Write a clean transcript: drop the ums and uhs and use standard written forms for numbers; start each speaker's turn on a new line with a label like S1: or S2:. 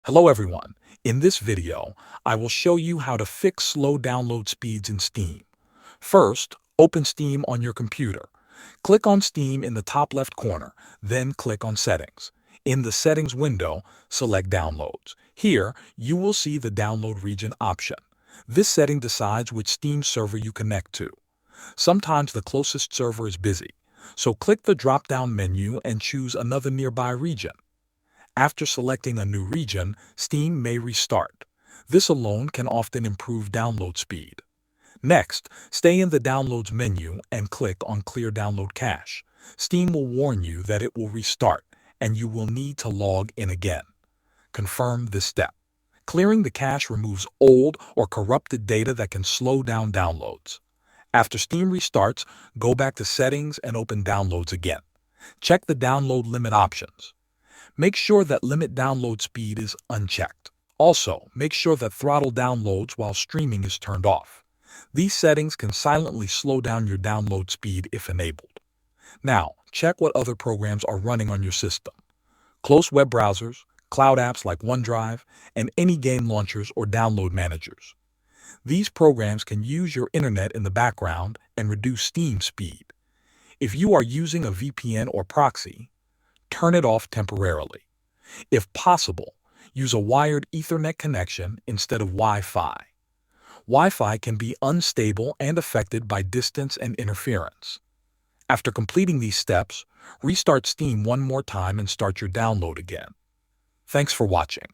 S1: Hello everyone. In this video, I will show you how to fix slow download speeds in Steam. First, open Steam on your computer. Click on Steam in the top left corner, then click on Settings. In the Settings window, select Downloads. Here, you will see the Download Region option. This setting decides which Steam server you connect to. Sometimes the closest server is busy, so click the drop-down menu and choose another nearby region. After selecting a new region, Steam may restart. This alone can often improve download speed. Next, stay in the Downloads menu and click on Clear Download Cache. Steam will warn you that it will restart, and you will need to log in again. Confirm this step. Clearing the cache removes old or corrupted data that can slow down downloads. After Steam restarts, go back to Settings and open Downloads again. Check the download limit options. Make sure that limit download speed is unchecked. Also, make sure that throttle downloads while streaming is turned off. These settings can silently slow down your download speed if enabled. Now, check what other programs are running on your system. Close web browsers, cloud apps like OneDrive, and any game launchers or download managers. These programs can use your internet in the background and reduce Steam speed. If you are using a VPN or proxy, turn it off temporarily. If possible, use a wired Ethernet connection instead of Wi-Fi. Wi-Fi can be unstable and affected by distance and interference. After completing these steps, restart Steam one more time and start your download again. Thanks for watching.